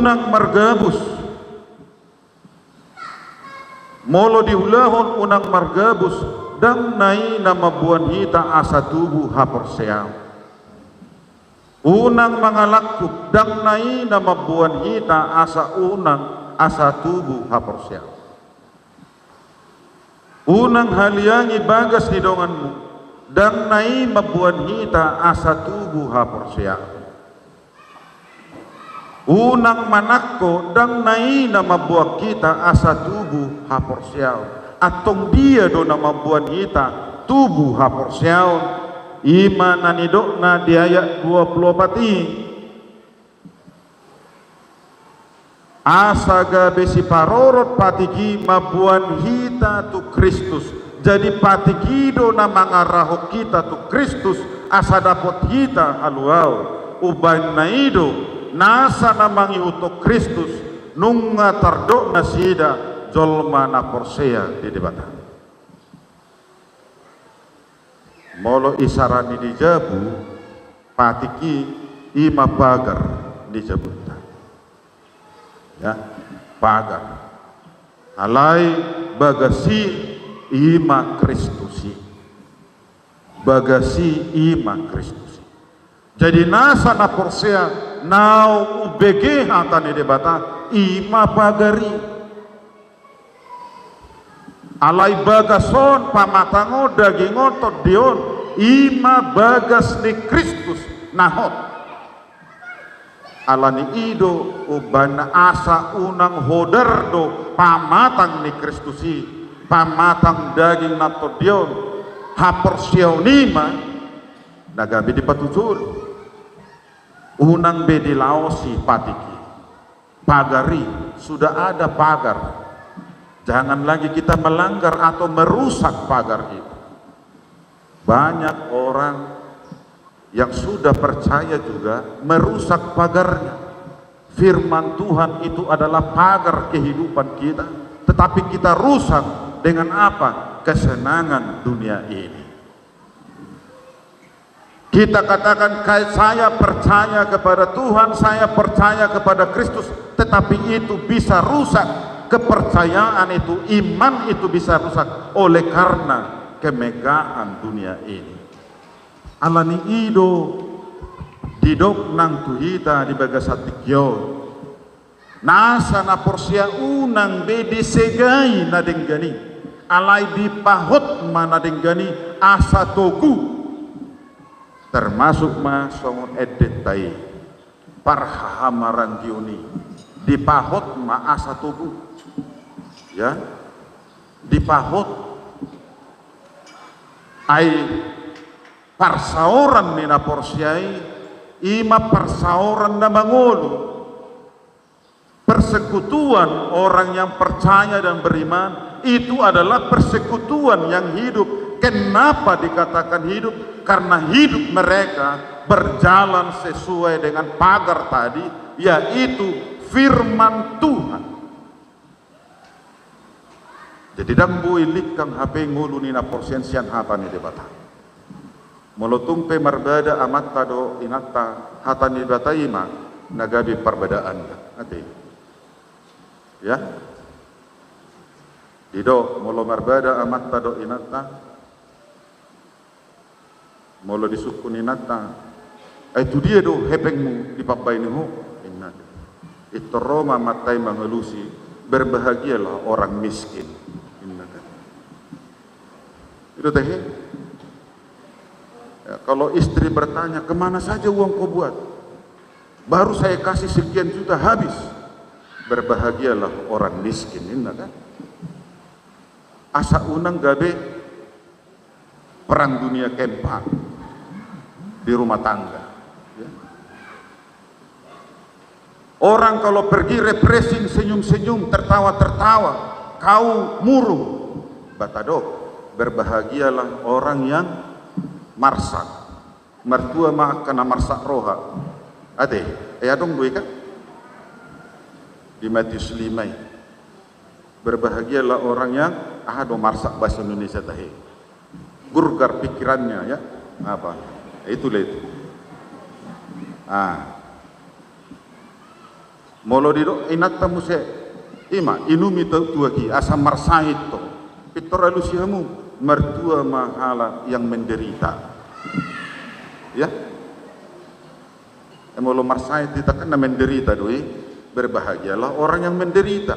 unang margabus molo dihulahon unang margabus dang nai nama buan hita asa tubuh haporseaw. Unang mga lakkup dang nai nama buan hita asa tubuh haporseaw. Unang haliangi bagas di donganmu dang nai mabuan hita asa tubuh haporseaw. Unang manakko dang nai nama buat kita asa tubuh haporseaw. Atong dia do nama buan hita tubuh haporseaw. Ima nanidok na di ayat 24 asa gabe si parorot patiki mabuan hita tu Kristus. Jadi patiki do na mangarahok kita tu Kristus asa dapot hita haluaw uban na ido nasa namangi utok Kristus nunga tardok na sida jolma na porsea di debatan. Molo isarani di jabu patiki ima pagar di jabuta ya pagar alai bagasi ima Kristusi bagasi ima Kristusi. Jadi nasa na porsea nau ubege hatani debata ima pagari alai bagason pamatango dagingon todion ima bagas ni Kristus nahot alani ido ubana asa unang hodardo pamatang ni Kristusi pamatang daging na todion haporsiaw nima nagabi di patujul unang bedilaosi patiki pagari sudah ada pagar. Jangan lagi kita melanggar atau merusak pagar itu. Banyak orang yang sudah percaya juga merusak pagarnya. Firman Tuhan itu adalah pagar kehidupan kita, tetapi kita rusak dengan apa? Kesenangan dunia ini. Kita katakan saya percaya kepada Tuhan, saya percaya kepada Kristus, tetapi itu bisa rusak. Kepercayaan itu, iman itu bisa rusak oleh karena kemegahan dunia ini. Alani ido didok nang tuhita di bagasatikyo nasa na porsia unang bedi segai na denggani alai di pahot mana denggani asa togu termasuk ma songon edetai parhamaran diuni di pahot ma asa togu ya dipahot ai parsaoran nina porsiai ima parsaoran na mangolo persekutuan orang yang percaya dan beriman itu adalah persekutuan yang hidup. Kenapa dikatakan hidup? Karena hidup mereka berjalan sesuai dengan pagar tadi, yaitu firman Tuhan. Jadi dang builik kang HP ngulu nina porsensian hata ni debata. Molotung pe marbada amat tado inata hata ni debata ima nagabi perbedaan. Ate. Ya. Dido molo marbada amat tado inata molo disuku ninata. Itu dia do hepengmu di papai niho inna. Itu Roma matai mengelusi berbahagialah orang miskin. Itu teh. Ya, kalau istri bertanya kemana saja uang kau buat, baru saya kasih sekian juta habis. Berbahagialah orang miskin, ini kan? Asa unang gabe perang dunia keempat di rumah tangga. Ya. Orang kalau pergi refreshing senyum-senyum, tertawa-tertawa, kau murung, batadok. Berbahagialah orang yang marsak mertua mak kena marsak roha ade dong gue kan di Matius 5 berbahagialah orang yang do marsak bahasa Indonesia tahe gurgar pikirannya ya apa itu. molo dido inat tamu se ima inumi tua ki asa marsait to pitor alusiamu mertua mahala yang menderita ya molo marsait kita kan menderita doi berbahagialah orang yang menderita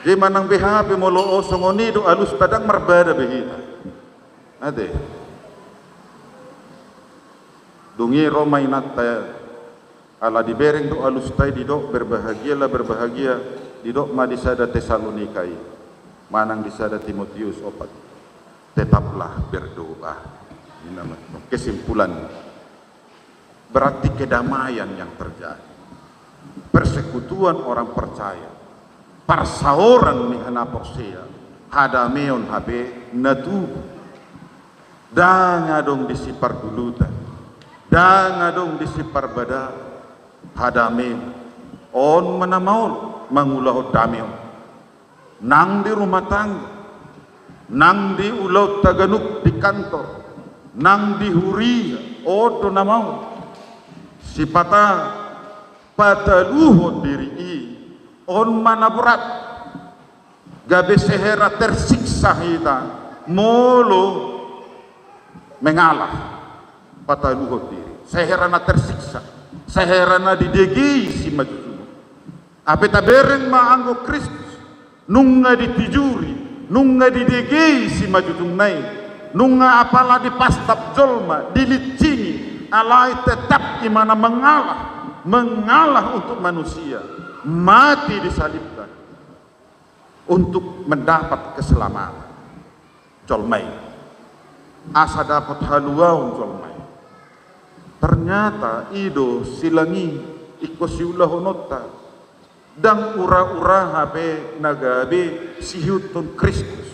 di manang BHP molo osongoni do alus padang merbada behita ade dungi Roma inata ala dibereng do alus tai didok berbahagia didok ma disada Tesalonikai manang disada Timotius opat tetaplah berdoa ini nama kesimpulan berarti kedamaian yang terjadi persekutuan orang percaya persauran ni hanaporsia hadameon habe natu dangadong disipar dulutan dangadong disipar bada hadamim on manamaul mangulahot damion nang di rumah tangga nang di ulau taganuk di kantor nang di huria oto namaul sipata pataluhot diri on manaburat gabe sehera tersiksa hita molo mengalah pataluhot diri sehera na tersiksa seherana didegi si maju apeta bereng maanggo Kristus nunga ditijuri nunga didegi si maju tunai nunga apala dipastap jolma dilicini alai tetap imana mengalah untuk manusia mati disalibkan untuk mendapat keselamatan jolmai asa dapat haluaun jolmai ternyata ido silangi ikosiulah honota dan ura-ura habe nagabe sihutun Kristus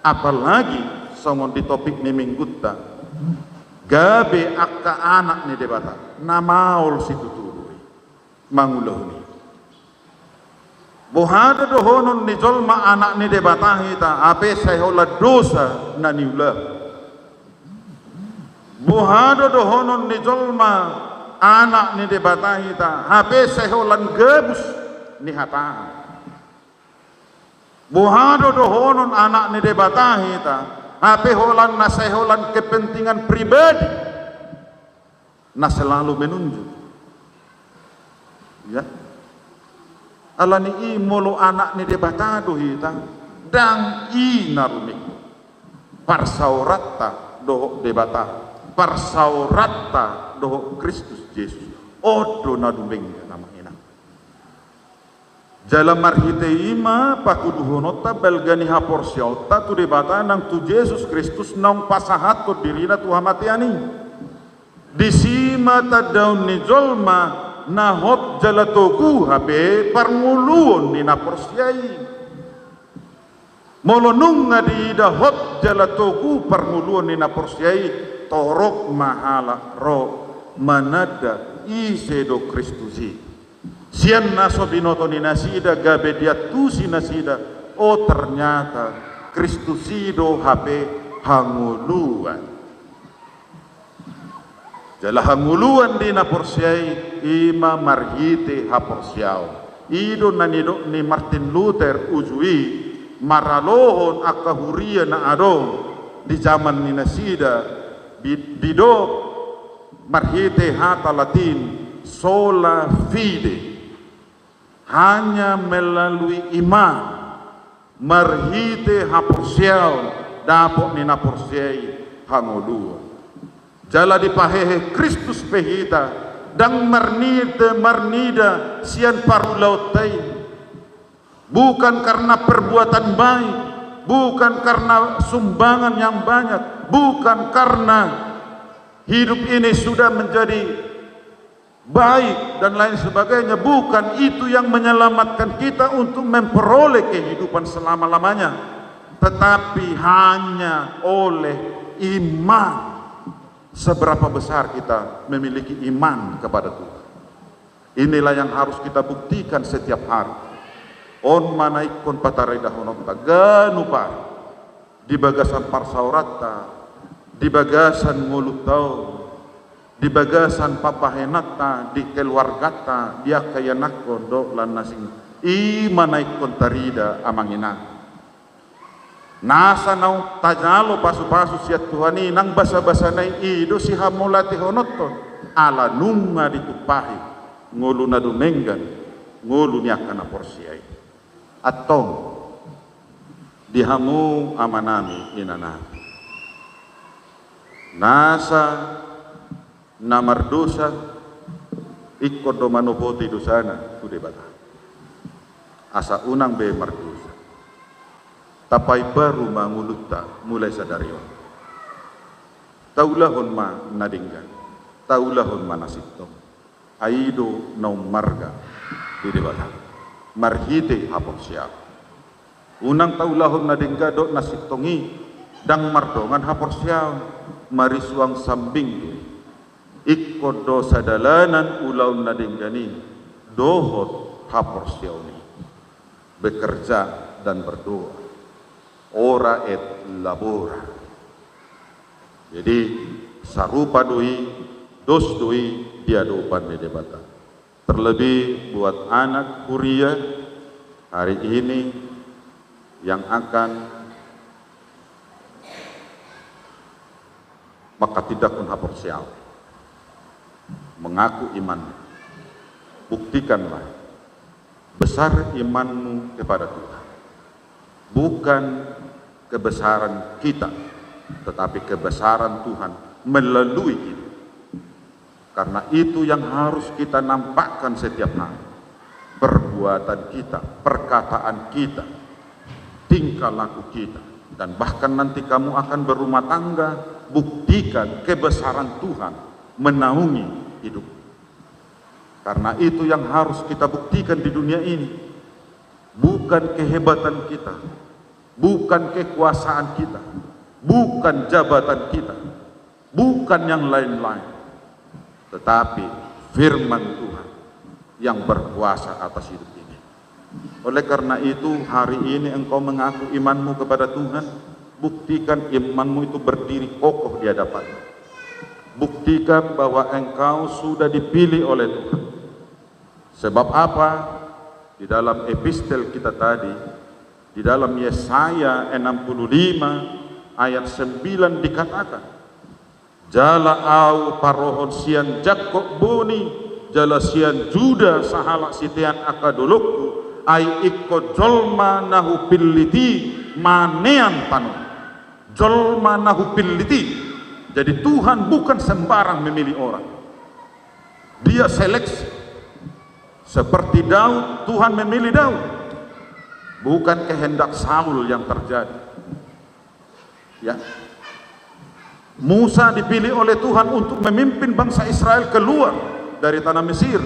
apalagi songon di topik ni minggutta gabe akka anak ni debata namaul situ turui mangulah ni bohada dohonon ni jolma anak ni debata hita ape sayola dosa naniulah buhado dohonon ni jolma anak ni debatahita habe seholan gebus ni hata buhado dohonon anak ni debatahita habe holan na seholan kepentingan pribadi na selalu menunjuk ya alani i molo anak ni debatado hita dang i narumik parsaurata do debatah parsaurata doho Kristus Yesus odo nadumeng nama ina jala marhite ima pakuduhonota belgani haporsiauta tu debata nang tu Yesus Kristus nang pasahat tu dirina tu hamatiani disima tadaun ni jolma nahot jala toku habe parmuluon ni naporsiai molonung ngadi dahot jala toku parmuluon ni naporsiai torok mahala ro manada isedo Kristusi sian naso binoto ni nasida gabe dia tusi nasida oh ternyata Kristusido habe hanguluan jala hanguluan di naporsiai ima marhite haporsiao ido nanido ni Martin Luther ujui maralohon akahuria na adong di zaman ni nasida dido marhite hata Latin sola fide hanya melalui iman marhite haporsiao dapok ni naporsiai hangolua jala dipahehe Kristus pehita dang marnida sian parulautai bukan karena perbuatan baik bukan karena sumbangan yang banyak bukan karena hidup ini sudah menjadi baik dan lain sebagainya bukan itu yang menyelamatkan kita untuk memperoleh kehidupan selama-lamanya tetapi hanya oleh iman seberapa besar kita memiliki iman kepada Tuhan inilah yang harus kita buktikan setiap hari on manaikon patareda honota ganupa di bagasan parsaurata di bagasan ngolutau di bagasan papahenata, di keluargata, dia kaya nakon do lan nasing imanay kontarida amangina. Nasa nau tajalo pasu-pasu siat Tuhani nang basa-basa nai ido si hamulati honoton ala nunga ditupahi ngulu na dumenggan ngulu niakan na porsiay atong dihamu amanami inanami nasa namardosa ikod do manupoti dosana sude bata asa unang be mardosa tapai baru manguluta mulai sadarion taulahon ma nadinggan taulahon ma nasitong aido naum marga di debata marhite hapok siap unang taulahon nadingga do nasitongi dang mardongan hapok siap marisuang sambing ikod do sadalanan ulau nadinggani dohot hapok siap ni bekerja dan berdoa ora et labora. Jadi sarupa doi, dos doi dia dopan di debata. Terlebih buat anak kuliah hari ini yang akan maka tidak pun haporsial mengaku iman. Buktikanlah besar imanmu kepada Tuhan. Bukan kebesaran kita, tetapi kebesaran Tuhan melalui kita. Karena itu yang harus kita nampakkan setiap hari. Perbuatan kita, perkataan kita, tingkah laku kita. Dan bahkan nanti kamu akan berumah tangga, buktikan kebesaran Tuhan menaungi hidup. Karena itu yang harus kita buktikan di dunia ini. Bukan kehebatan kita, bukan kekuasaan kita, bukan jabatan kita, bukan yang lain-lain, tetapi firman Tuhan yang berkuasa atas hidup ini. Oleh karena itu hari ini engkau mengaku imanmu kepada Tuhan, buktikan imanmu itu berdiri kokoh di hadapannya. Buktikan bahwa engkau sudah dipilih oleh Tuhan. Sebab apa? Di dalam epistel kita tadi, di dalam Yesaya 65 ayat 9 dikatakan, jala au parohon sian Jakob boni, jala sian Juda sahala sitian akadolokku, ai ikko jolma nahu pilliti manean panu. Jolma nahu pilliti. Jadi Tuhan bukan sembarang memilih orang. Dia seleksi. Seperti Daud, Tuhan memilih Daud. Bukan kehendak Saul yang terjadi. Ya. Musa dipilih oleh Tuhan untuk memimpin bangsa Israel keluar dari tanah Mesir.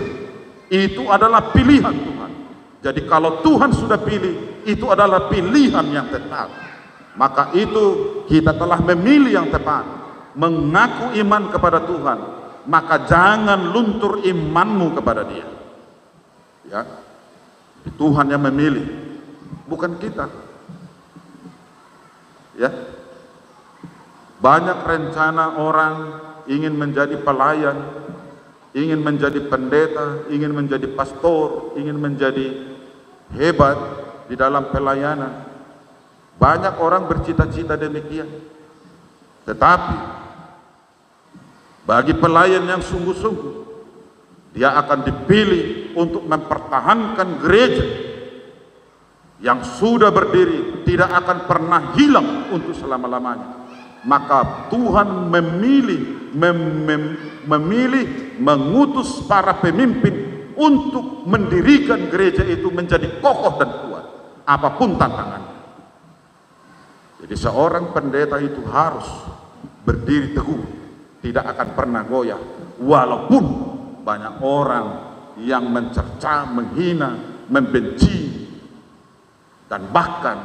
Itu adalah pilihan Tuhan. Jadi kalau Tuhan sudah pilih, itu adalah pilihan yang tepat. Maka itu kita telah memilih yang tepat. Mengaku iman kepada Tuhan. Maka jangan luntur imanmu kepada Dia. Ya, Tuhan yang memilih, bukan kita. Ya, banyak rencana orang ingin menjadi pelayan, ingin menjadi pendeta, ingin menjadi pastor, ingin menjadi hebat di dalam pelayanan. Banyak orang bercita-cita demikian. Tetapi bagi pelayan yang sungguh-sungguh, dia akan dipilih untuk mempertahankan gereja yang sudah berdiri, tidak akan pernah hilang untuk selama-lamanya. Maka Tuhan memilih mengutus para pemimpin untuk mendirikan gereja itu menjadi kokoh dan kuat apapun tantangannya. Jadi seorang pendeta itu harus berdiri teguh, tidak akan pernah goyah walaupun banyak orang yang mencerca, menghina, membenci, dan bahkan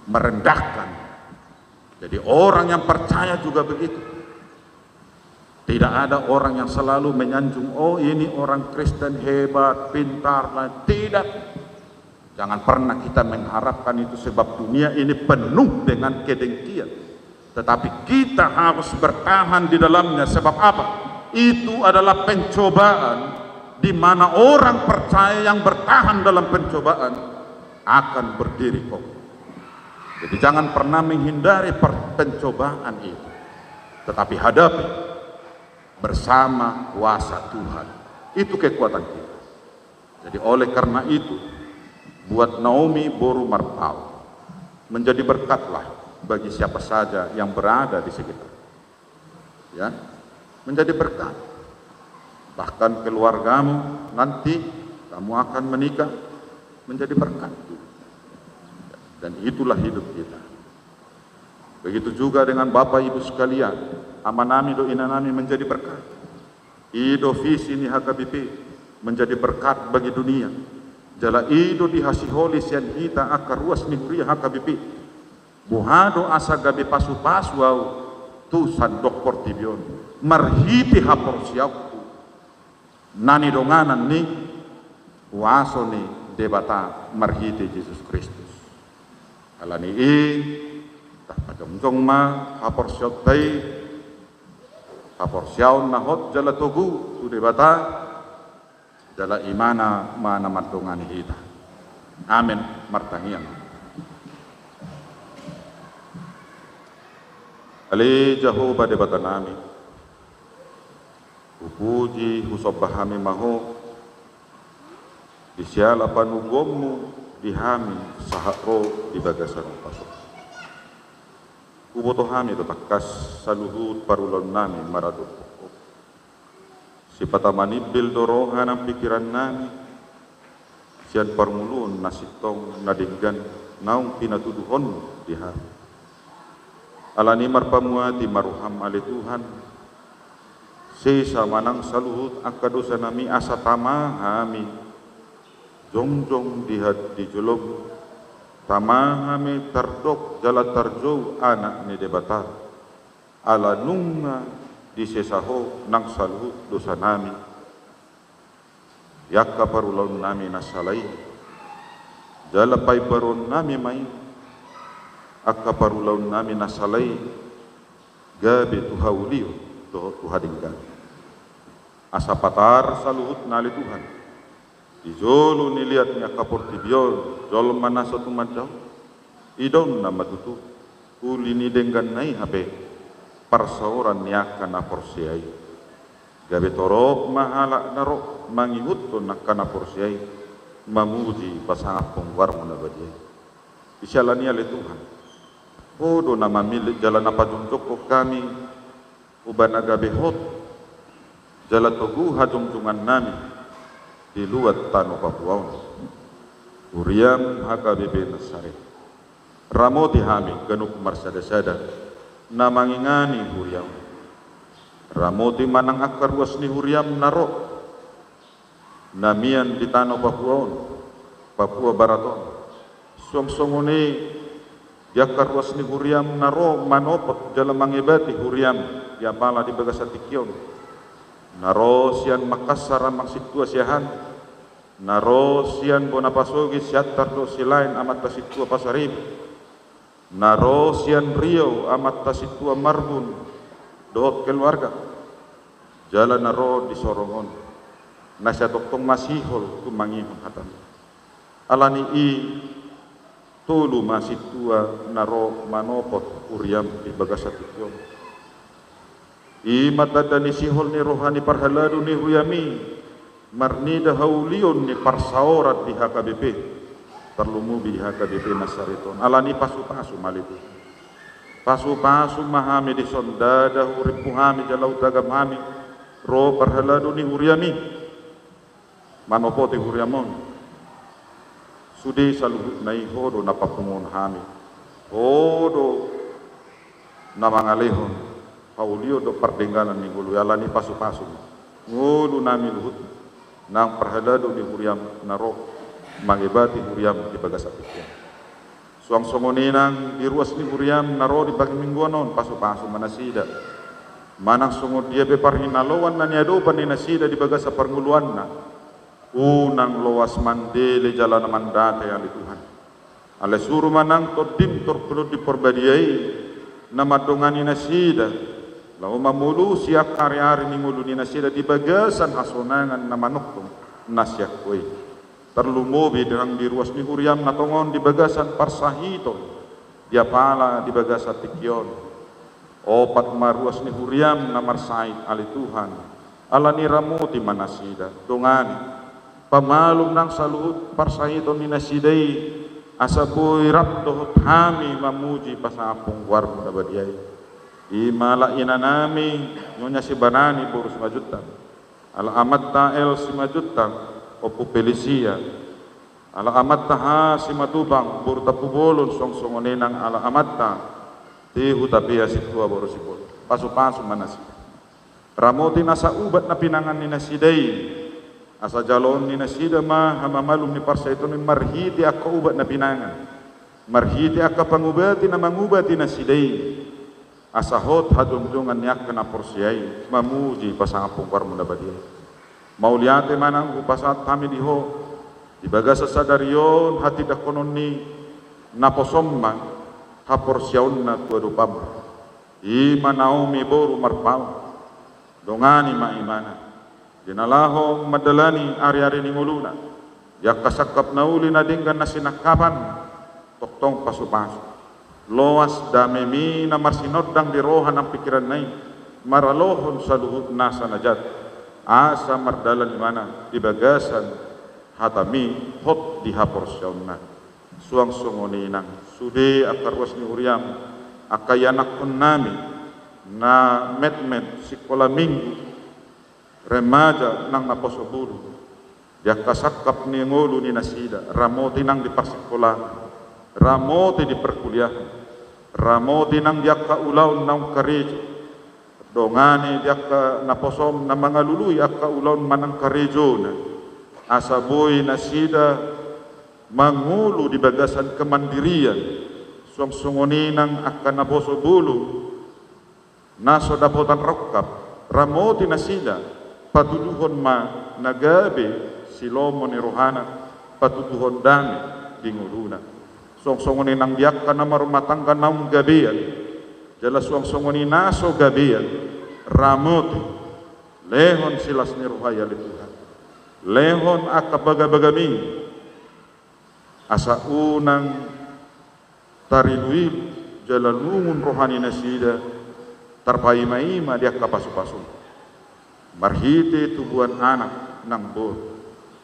merendahkan. Jadi orang yang percaya juga begitu. Tidak ada orang yang selalu menyanjung, oh ini orang Kristen hebat, pintar. Tidak. Jangan pernah kita mengharapkan itu, sebab dunia ini penuh dengan kedengkian. tetapi kita harus bertahan di dalamnya. Sebab apa? Itu adalah pencobaan di mana orang percaya yang bertahan dalam pencobaan akan berdiri kokoh. Jadi jangan pernah menghindari pencobaan itu, tetapi hadapi bersama kuasa Tuhan. Itu kekuatan kita. Jadi oleh karena itu, buat Naomi Boru Marpau menjadi berkatlah bagi siapa saja yang berada di sekitar. Ya, menjadi berkat. Bahkan keluargamu nanti kamu akan menikah menjadi berkat. Dan itulah hidup kita. Begitu juga dengan Bapak Ibu sekalian, amanami do inanami menjadi berkat. Ido visi ni HKBP menjadi berkat bagi dunia. Jala ido dihasiholi sian kita akar ruas ni huria HKBP. Buhado asa gabi pasu-pasu au tu sandok portibion. Marhiti hapor siapku. Nani donganan ni waso ni debata marhiti Yesus Kristus. Alani tajong ma hapor siot tai hapor siaun nahot jala togu tu debata jala imana mana matungani hita. Amin. Martangian. Ali Jehovah debata nami. Upuji husobahami maho disiala panugommu dihami saharo di bagasan pasok. Uboto hami tatakas saluhut parulon nami maradot. Si patamanibil dorohan ang pikiran nami sian parmulun nasitong nadinggan naung pinatuduhon dihami. Alani marpamuati maruham ali Tuhan. Sesa manang saluhut akadosa nami asa tama hami jongjong di julog tama hami tardok jala tarjo anak ni debata ala nunga di sesaho nang saluhut dosa nami yakka parulon nami nasalay jala pay baron nami may akka parulon nami nasalay gabi tuhauliyo tuhadinggan asa patar saluhut nali Tuhan dijolo nilihat niya kaportibion jol manaso tumadjaw idon na matutu uli ni denggan nai habe parsaoran niya kana porsiay gabi torop mahala narok mangihut to nakana porsiay mamuji pasangapong warmo na badiyay isyalan niya le Tuhan odo na mamili jalan napadunjok kami uban agabehot jala togu hajungtungan nami di luat tano Papuaon uriam HKBP Nasaret ramoti hami ganuk marsada-sada na mangingani huriam ramoti manang akar ruas ni huriam naro namian di tano Papuaon Papua Baraton song-songoni yakar ruas ni huriam naro manopot jala mangibati huriam ya pala di Bagasatikyon naro sian Makassar maksitua siahan naro sian Bonapasogi siatar do silain amat tasitua Pasarib naro sian Rio amat tasitua Marbun dohot keluarga jalan naro di Sorongon nasya toktong masihol kumangihon hatan alani i tulu masitua naro manopot uriam di Bagasatikyon imata ni sihol ni rohani parhaladu ni huyami marnida haulion ni parsaorat di HKBP terlumubi di HKBP Nasareton alani pasu-pasu malitu pasu-pasu mahami di sondada hurip puhami jalau tagam hami ro parhaladu ni huriami manopoti huriamon sudi saluhut nai hodo napapungon hami hodo namangalehon Paulio do pardenggalan ni gulu alani pasu-pasu ngulu nami luhut nang perhalado ni huriam naro mangibati huriam di Bagasatikyon suang songoninang di ruas ni huriam naro di bagi mingguanon pasu-pasu manasida manang sungo dia beparhinalowan na niado paninasida di Bagasa parnguluan na unang loas mandele jalan mandate ali Tuhan ale suru manang todim torpelo di perbadiai nama dongani nasida lau mamulu siap hari-hari ni ngulu ni nasida di bagasan hasonangan nama nuktung nasyak koi terlu mobi dirang di ruas ni huriam natongon di bagasan parsahiton dia pala di bagasan tikion opat maruas ni huriam namar said ali Tuhan ala ni ramuti manasida dongani pamalum nang saluhut parsahiton ni nasidai asaboy rap dohot hami mamuji pasapong warmo na badiyay imala inanami nyonya si banani boros majutan ala amat tael si majutan o pupelisia ala amat taha si matubang burta pubolon song songonenang ala amat ta tihu tapia si tua boros si bol pasu-pasu manasi ramoti nasa ubat na pinangan ni nasidai asa jalon ni nasida ma hamamalum ni parsa itu ni marhiti akka ubat na pinangan marhiti akka pangubati na mangubati nasidai asa hot hadungdungan ni akka na porsiay mamuji pasangapong warmo na badiyay mauliate manang upasat kami diho di bagasa sadarion hati dakonon ni naposomma haporsyaon na tuadupam ima naomi boru marpau dongani maimana dinalaho madalani ari-ari ni nguluna yak kasakap na uli na dinggan na sinakapan toktong pasu-pasu loas damemi na marsinod dang dirohan ang pikiran nai maralohon sa luhut nasa najat asa mardalan di mana di bagasan hatami hot di haporsyaon na suang sungoninang sude akarwas ni uriam akayanak kun nami na met-met sikola minggu remaja nang naposobulu dia kasakap ni ngulu ni nasida ramoti nang di parsikola ramoti di perkuliahan ramoti nang dia kaulaun nang karejo dongani dia ka naposom na mga luluy akka ulaun manang karejo na asaboy nasida mangulu di bagasan kemandirian sungsungoni nang akka naposobulu naso dapotan rokap ramoti nasida patuduhon ma nagabe silomo ni rohana patuduhon dami di nguluna songsongoni nang biak ka na marumatangga naung gabian jala songsongoni naso gabian ramoti lehon silas ni rohaya li Tuhan lehon akka baga-bagami asa unang tariluib jala lungun rohani nasida tarpaima-ima diak kapasu-pasu marhiti tubuhan anak ng bor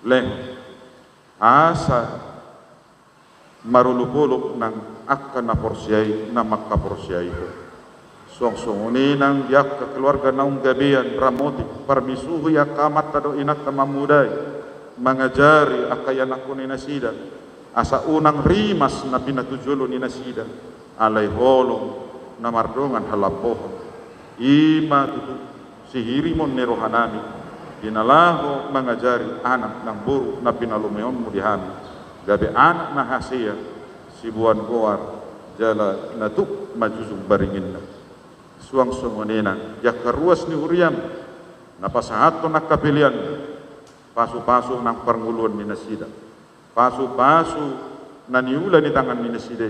leh asa marulupulok ng akka na porsyay na magkaporsyay ko songsonguni ng diak ka keluarga naung gabian ramoti parmisuhu ya kamat tado inak kamamuday mangajari akayanak ko ni nasida asa unang rimas na pinatujulo ni nasida alay holong na mardungan halapohon ima tutu sihirimon ni rohanami dinalaho mangajari anak ng buru na pinalumeon mo dihami gabi anak na hasiya sibuan goar jala natuk majusung baringin na suang sungonena yakaruas ni huriam napasahato nakapilian pasu-pasu ng panguluan ni nasida pasu-pasu na niula ni tangan ni nasida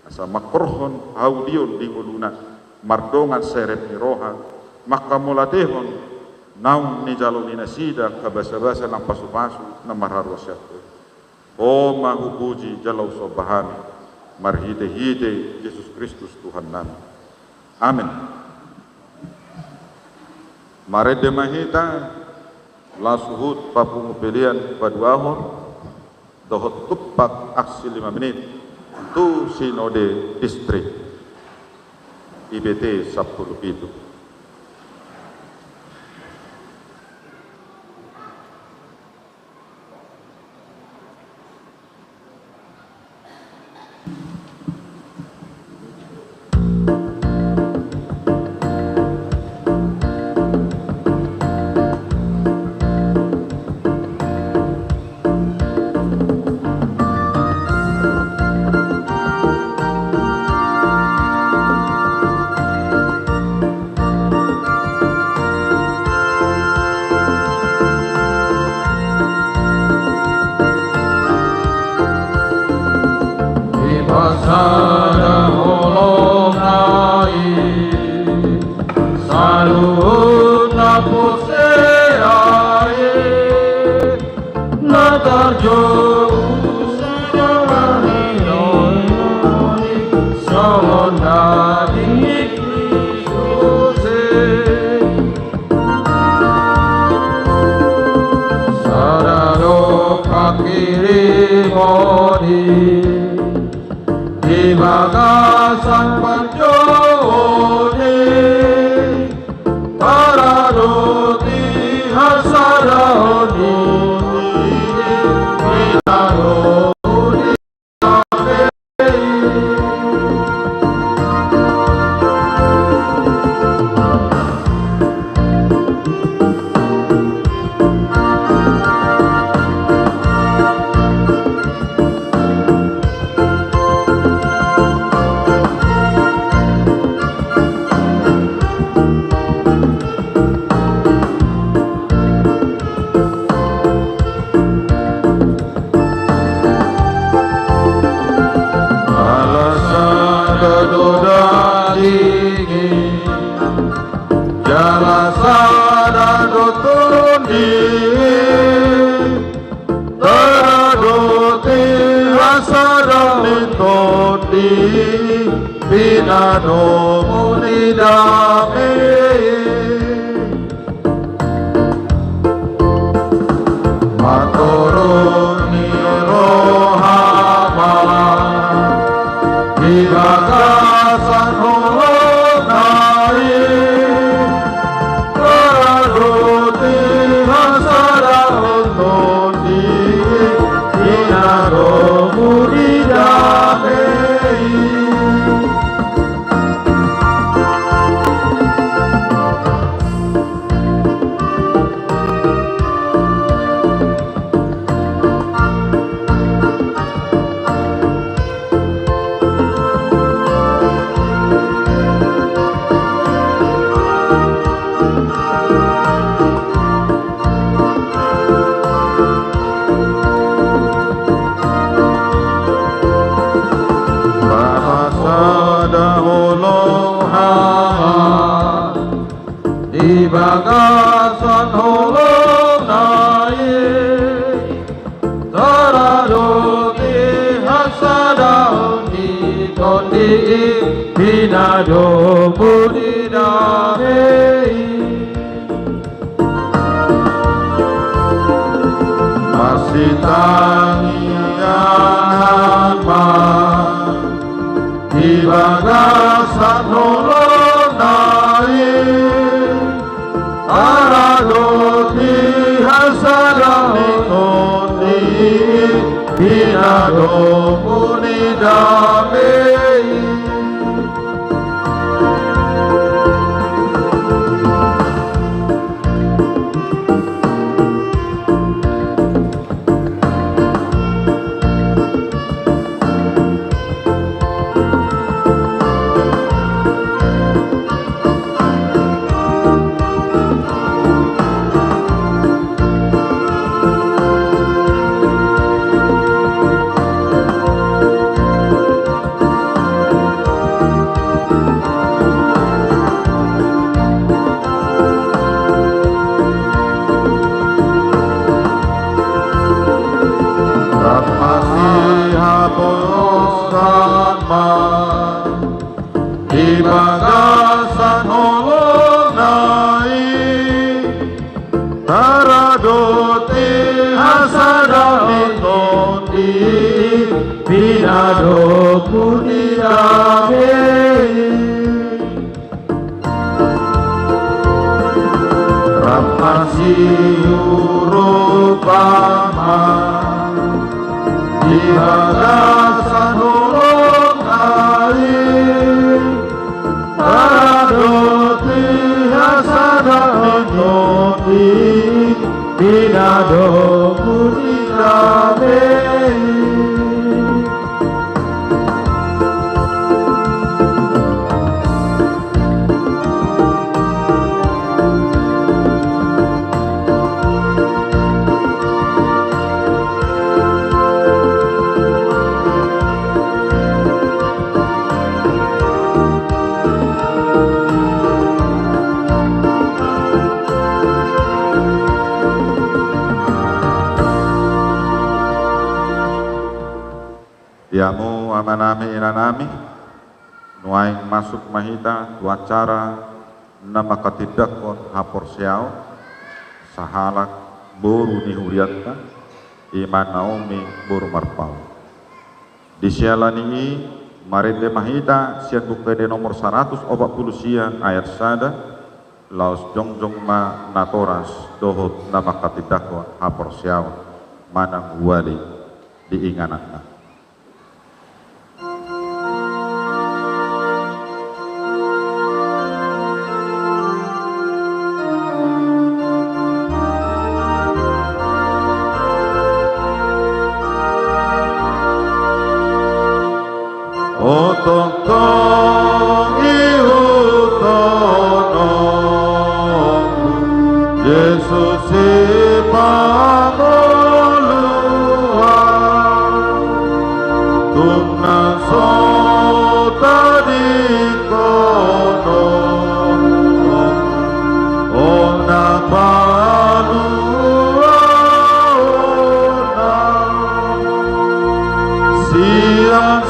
asa makorhon haudion di uluna mardongan seret ni roha makamulatehon naung ni jalo ni nasida kabasa-basa ng pasu-pasu na mararwasyato o mahupuji jalaw sobahami marhide-hide Yesus Kristus Tuhan namin amin marede mahita lasuhut papungupilian paduahon dohot tupak aksi 5 menit tu sinode distrik IBT 10 Sada holong di bagasan panjoni pararuti hasaroni minaroni Binado munidame maturuni rohama di bagasan holonai pararuti hasara untuni binado munidame di bagasan holonai taraduti hasadauni tondi binado budidame masitangian di bagasan holonai araduti hasadani tondi binado munidame di bagasan holonai taraduti hasadani tondi binado munidame ramasi urupama di bagasan holonai taraduti hasadani tondi binado munidame Diamu amanami inanami nuaing masuk mahita tuacara nama katidakon hapor siao sahalak boru nihurianta iman naomi boru marpau Di sialani marende mahita sian bukede nomor 140 sian ayat sada laos jongjong ma natoras dohot nama katidakon hapor siaw manang wali diinganakna. Otong iutono Yesus ipangoluan Tumna sota di kono Ona paluan Siang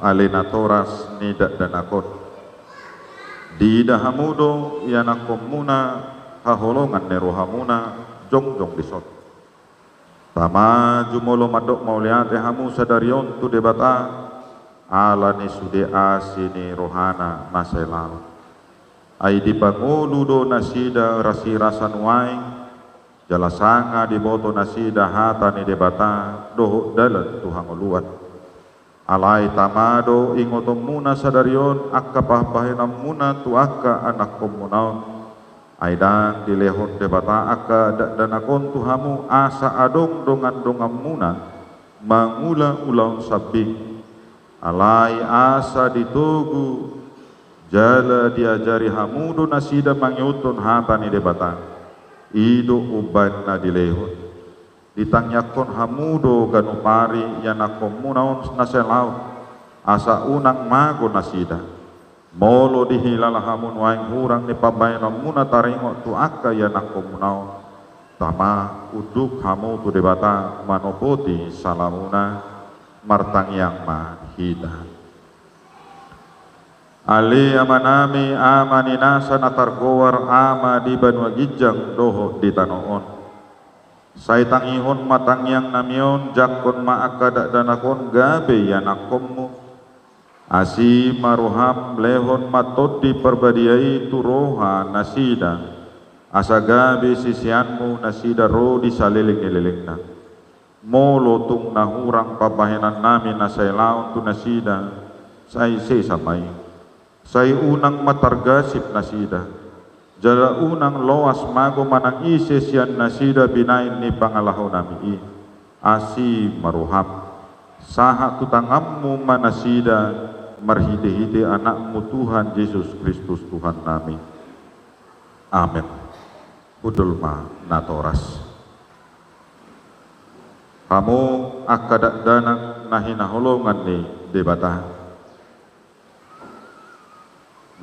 alena toras nidak danakot dida hamudo yanakomuna haholongan nerohamuna jongjong disot tama jumolo madok mauliate hamu sadarion tu debata ala ni sude asini rohana naselal ai dipanguludo nasida rasi rasan waing jalasanga diboto nasida hata ni debata doho dalan tuhangoluan alai tamado ingotong muna sadarion akka papahinam muna tu akka anak komunaon aidang dilehon debata akka danakon tuhamu asa adong dongan muna mangula ulaun sabing alai asa ditugu jala diajari hamudo nasida mangyuton hata ni debata ido uban na dilehon ditangyakon hamudo ganupari yanakomunaon naselau asa unang mago nasida molo dihilala hamun waing hurang ni pabayana muna taringo tu akka yanakomunaon tama uduk hamu tu debata manopoti salamuna martangyang mahida ali amanami amaninasa natargowar ama di banwa gijang doho di tanoon Saitang ihon matangyang namion jakon maakada danakon gabe yanakommu asi maruham lehon matot di perbadiai turoha nasida asa gabe sisianmu nasida ro di saliling-ililingna molo tung nahurang pabahenan nami nasailaon tu nasida say samai say unang matargasip nasida jala unang loas mago manang ise sian nasida binain ni pangalaho nami asi maruham saha tutangammu manasida marhide-hide anakmu Tuhan Yesus Kristus Tuhan nami amin udul ma natoras kamu akadak danak nahinaholongan ni debata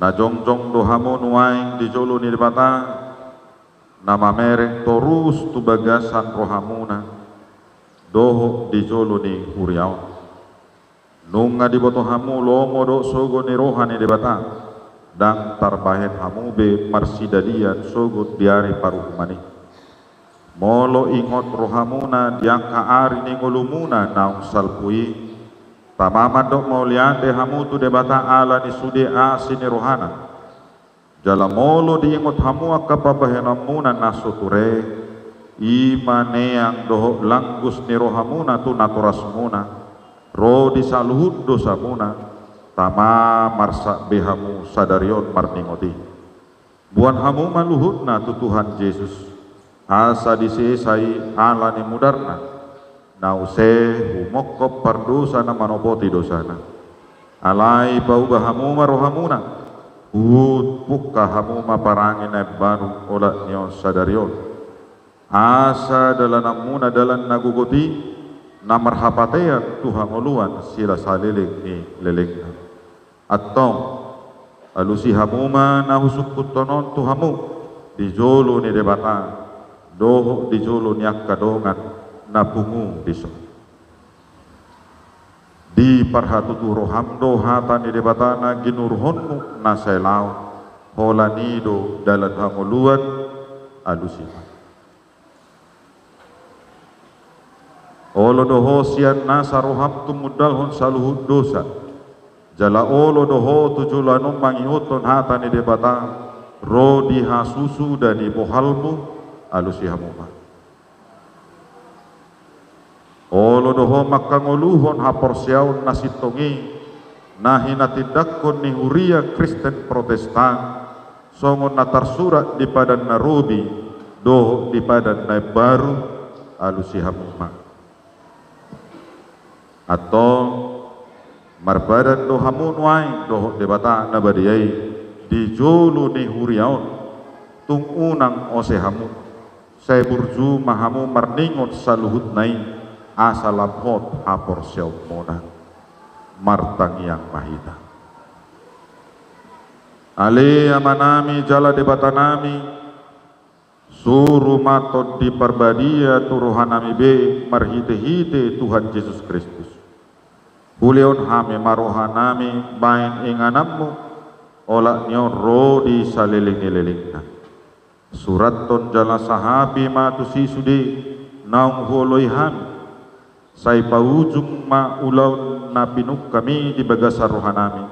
na jongjong dohamo nuaing di jolo ni debata nama mereng torus tu bagasan rohamuna doho di jolo ni huriaw nunga di boto hamu lomo do sogo ni rohani debata dang tarbahen hamu be marsidadian sogo diari paruhmani molo ingot rohamuna diangka ari ni ngolumuna naung salpui tamaman dok mauliate hamu tu debata ala ni sude asini rohana jala molo diingot hamu akka pabahenamuna nasuture imane yang doho langgus ni rohamuna tu naturasmuna ro disaluhud dosamuna tama marsa behamu sadarion marningoti buan hamu maluhudna tu Tuhan Yesus asa disesai ala ni mudarna nause humokop pardosa na manopoti dosana alai pauga hamu marohamuna hut pukka hamu maparangin ay baru ola nyo sadarion asa dalam namuna dalam nagugoti na marhapatean Tuhan uluan sila saliling ni lelengna atau alusi hamuma na husukut tonon Tuhamu di jolo ni debata doho di jolo ni akadongan na pungu diso di parhatutu rohamdo hata ni debata na ginurhonmu na selaw hola nido dalam hanguluan alusi olo doho sian nasa roham tumudalhon saluhud dosa jala olo doho tujulanum mangiuton hata ni debata ro di hasusu dan di bohalmu alusi hamuma olo doho makangoluhon haporsiaun nasitongi nahina tindakkon ni huria Kristen Protestan songon natar surat di padan narubi doho di padan na baru alusi hamuma atau marbadan do hamun wai do debata na badiyai di jolo ni huriaon tung unang ose hamu saya burju mahamu marningon saluhut nai asalamhot hapor siaw mona martang yang mahita ale amanami jala debata nami suruh matot di perbadia turuhanami be marhite-hite Tuhan Yesus Kristus buleon hame marohanami bain inganammu ola nyon ro di saliling-lilingna surat ton jala sahabi matusi sudi naung holoi hami sai paujung ma ulau napinuk kami di bagasar rohanami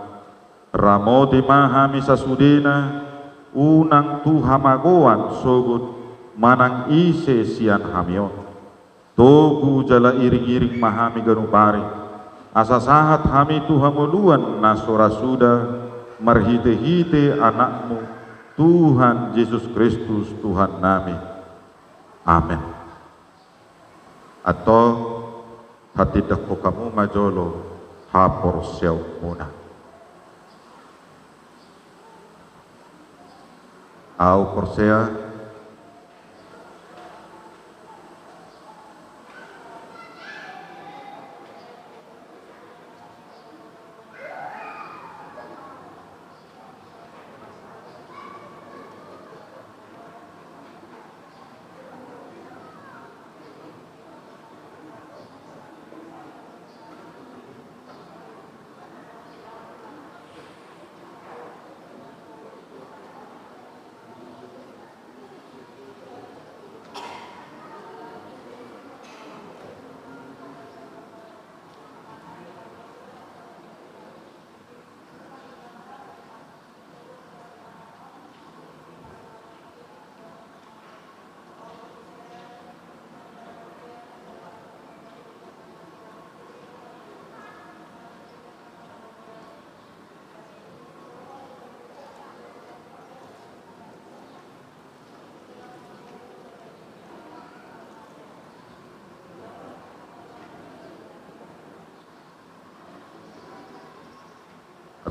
ramo di mahami sasudina unang tu hamagoan sogut manang ise sian hamion togu jala iring-iring mahami ganupari asa sahat hami tu hamuluan nasora suda marhite-hite anakmu Tuhan Yesus Kristus Tuhan nami amin atau hati dakko kamu majolo hapor siaw muna au porsea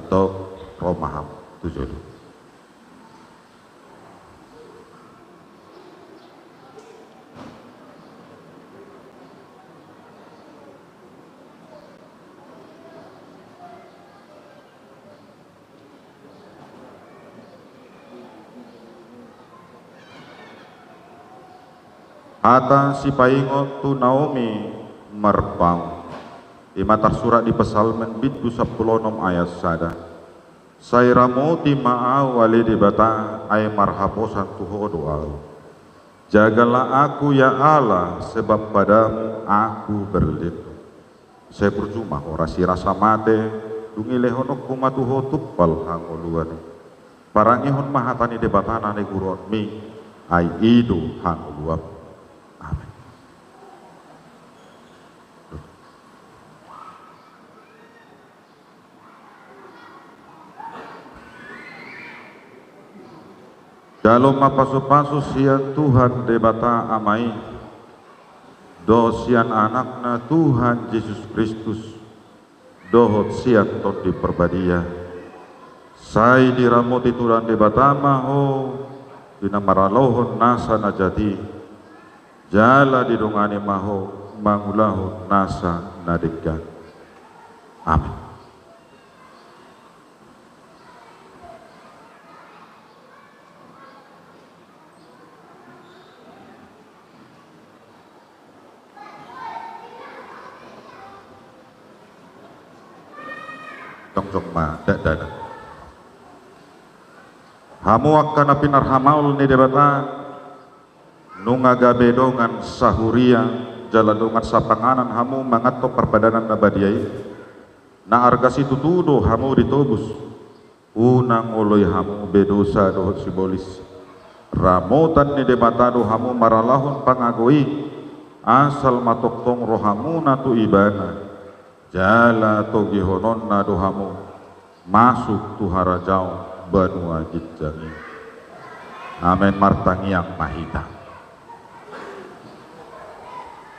atau romaham tujuh Ata si paingon tu Naomi merpau di mata surat di pesalmen bitu 10 ayat sada saya ramoti ma'aw wali di bata ay marhaposan tuho doa jagalah aku ya Allah sebab padamu aku berlindung saya percuma orasi rasa mate dungilehonok kumatuho tuppal hangoluan parangihon mahatani debatana ne guron mi ay idu hangoluan. Kalau mapasu-pasu sian Tuhan debata amai do sian anakna Tuhan Yesus Kristus dohot sian ton di perbadia sai diramoti turan debata maho dinamaralohon nasa najati jala didongani maho mangulahu nasa nadegan. Amin. Tong ma dada. Hamu akan pinar hamaul ni debata nunga gabedongan sahuria jaladongan sapanganan hamu mangato perbadanan nabadiai na argasi tutudo hamu ditobus unang oloy hamu bedosa dohot simbolis ramotan ni debatado hamu maralahun pangagoi asal matoktong rohamu natu ibana jala togihonon na dohamu masuk tuharajau banua gitjani. Amen. Martangiang mahita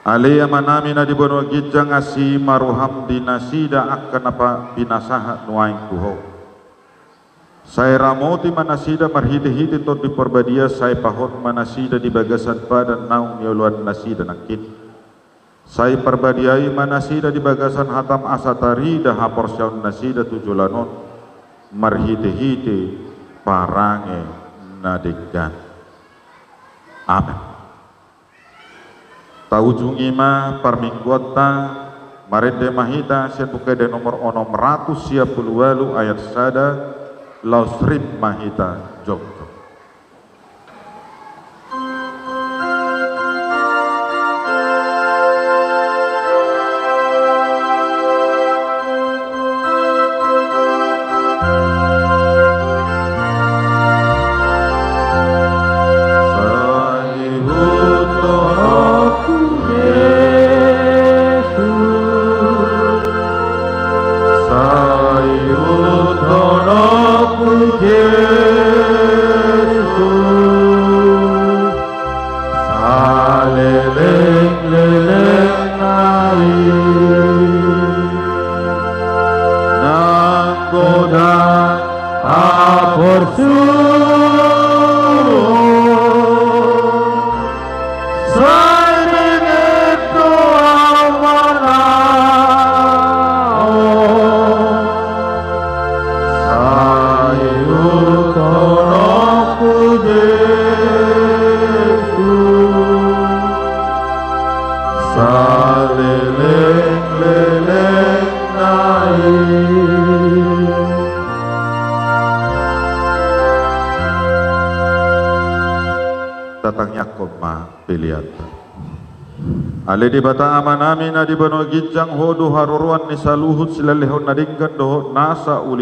Alea manami na di banua gitjang asi maruham dinasida akan apa binasaha nuaing tuho saya ramoti manasida marhiti-hiti tot di perbadia saya pahon manasida di bagasan padan naung nioluan nasida nakit saya perbadiai manasida di bagasan hatam asatari dah haporsyaun nasida tujulanon marhiti-hiti parange nadegan. Amin. Taujungi ma parmingguata marede mahita sepukede nomor 600 walu ayat sada lausrip mahita jogjo. Tatangnya koma pilihan ale di bata amanami na di bano gijang hodu haruruan ni saluhut silalehon nadingkan doho nasa uli